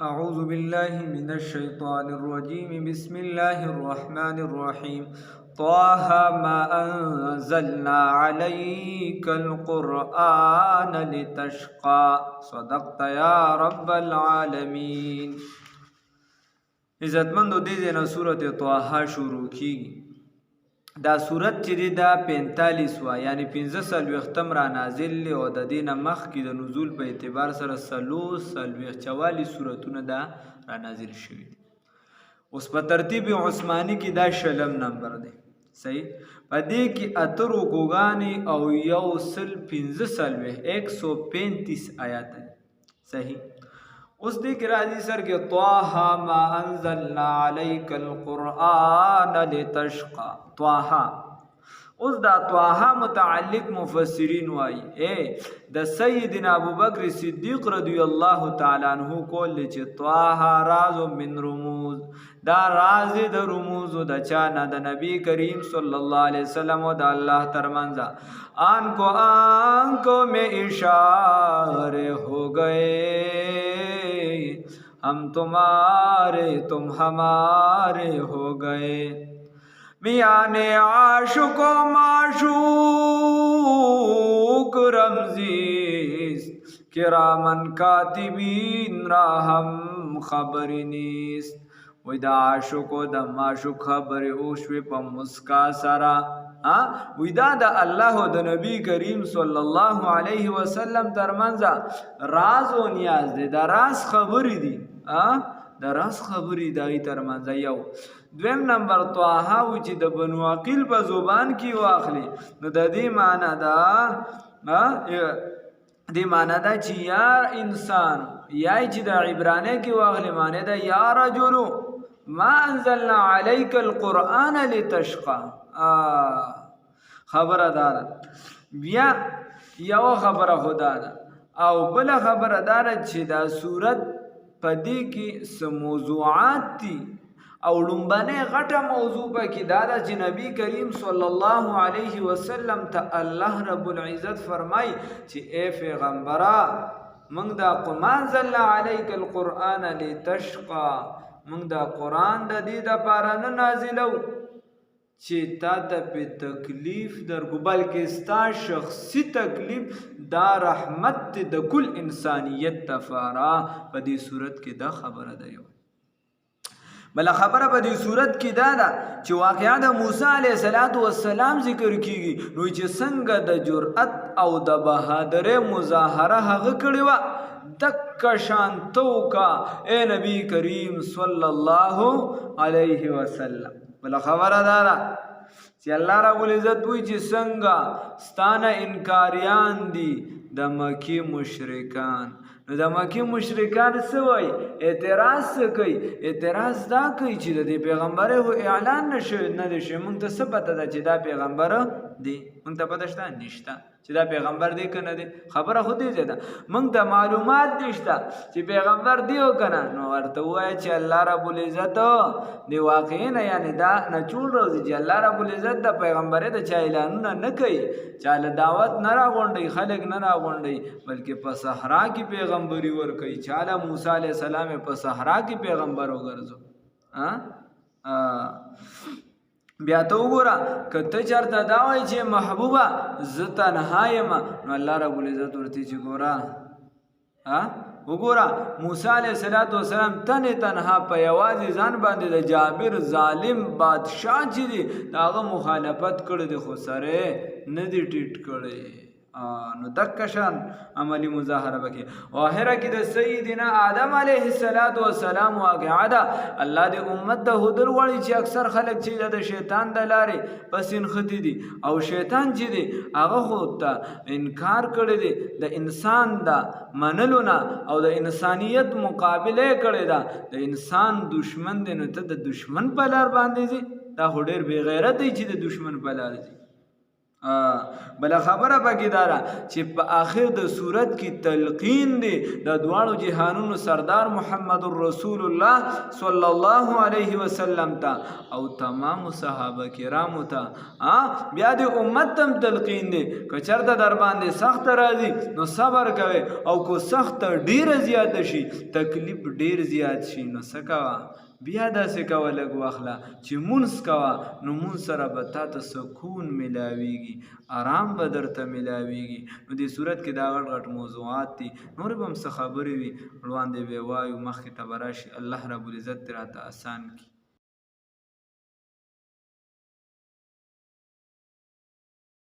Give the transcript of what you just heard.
أعوذ بالله من الشيطان الرجيم بسم الله الرحمن الرحيم طه ما أنزلنا عليك القرآن لتشقى صدقت يا رب العالمين. عزتمندو دې نه سورة طه شروع کیږي. دا صورت چې دا 45 وا یعنی 15 را نازل لی او د دینه مخکې د نزول په اعتبار سره 44 سورتونه دا را نازل شوي دي. اوس په ترتیب عثماني کې دا شلم نمبر دی. صحیح په دې کې اترو ګوګانی او یو سل 135 آیات دي. صحیح اوس دې کې راځي سر کې طه ما انزلنا عليك القرآن لتشقى. طه اوس دا طه متعلق مفسرین وایي د سیدنا ابوبکر صدیق رضی الله تعالی عنہ کول چې طه راز من رموز، دا راز د رموز د چا نه د نبی کریم صلی الله علیه وسلم او د الله ترمنځ آن کو میں اشارے ہو گئے ہم تمہارے تم ہمارے ہو گئے میان عاشق و معشوق رمزیست کرامن کاتبین را ہم خبر نیست. وی دا عاشق و دا معشوق خبر اوشوی پا مسکا سرا وی دا اللہ و دا نبی کریم صلی اللہ علیہ وسلم ترمنزا راز و نیاز دی، دا راز خبری دی، دا راز خبری داغی ترمنزا. یو دویم نمبر طه وی چې د بنو عقیل په زبان کې واخلی نو د دې معنی دا چې یا انسان یا چې د عبرانی کې واخلی معنی دا یا رجلو ما انزلنا عليك القرآن لتشقى. خبره داره بیا یو خبره خدا ده او بل خبره داره چې دا صورت پدې کې څه موضوعات دي او لومبنه غټه موضوع پکې دا ده چې نبی کریم صلی الله علیه وسلم ته الله رب العزت فرمای چې اے پیغمبره موږ دا قرآن انزل علیک القرآن لتشقى، موږ دا قرآن د دې لپاره نه نازلو چې تا ته په تکلیف درکو بلکې ستا شخصي تکلیف دا رحمت د کل انسانیت تفارا. په دې صورت کې دا خبره ده. یو بل خبره په دې صورت کې دا ده چې واقعا د موسی علیه السلام ذکر کیږي نو چې څنګه د جرأت او د بهادرۍ مظاهره هغه کړې وه دک شان تو کا اے نبی کریم صلی الله علیه وسلم. بل خبره دارا چې الله رب العزت وی چې څنګه ستانه انکاریان دي د مکی مشرکان، نو د مکی مشرکان څه وایي؟ اعتراض څه کوي؟ اعتراض دا کوي چې د دې پیغمبر اعلان نه دی شوی. موږ ته څه پته ده چې دا پیغمبر دی؟ موږ ته پته شته؟ نشته چې دا پیغمبر دی که نه دی. خبره خو دې ده موږ ته معلومات نشته چې پیغمبر دی او که نه. نو ورته ووایه چې الله رب العزت د واقعي نه یعنې دا نچوړ روزي چې الله رب العزت د پیغمبرۍ د چا اعلانونه نه کوي، چاله دعوت نه راغونډوي، خلک نه راغونډوي، بلکې په صحرا کې پیغمبري ورکوي. چاله موسی علیه السلام په صحرا کې پیغمبر وګرځو. بیا ته وګوره که ته چېرته دا وایي چې محبوبه زه تنها یم نو الله رب العزت ورته چې وګوره موسی علیه السلام تنها په یوازې ځان باندې د جابر ظالم بادشاه چې دی د هغه مخالفت کړی دی خو سره نه دی ټیټ کړی. نو دک شان عملی مظاهره وکړي. او اخره کې د سیدنا آدم علیه السلام واقعه ده. الله دې امت ته هدر غواړي چې اکثر خلک چې د شیطان د لارې پس نښتي دي او شیطان چې دی هغه خو ته انکار کړی دی د انسان د منلو نه او د انسانیت مقابله کړی ده. د انسان دشمن دی نو ته د دشمن په لار باندې ځي؟ دا خو ډېر بې غیرت دی چې د دشمن په لار ځي. بل خبره پکې دا ده چې په آخر د صورت کې تلقین دی د دواړو جهانونو سردار محمد رسول الله صلی الله علیه وسلم ته او تمام صحابه کرامو ته بیا د امت تم تلقین دی که چېرته در باندې سخت راځي نو صبر کوئ او که سخت ډیره زیاته شي تکلیف ډیر زیات شي نو څه کوه بیا داسې کوه لږ واخله چې مونځ کوه نو مونځ سره به تا ته سکون میلاویږي آرام به درته میلاویږي نو دې صورت کې دا غټ غټ موضوعات دي نور به هم څه خبرې وي وړاندې به وایو مخکې ته به راشي الله رب العزت راته اسان کړي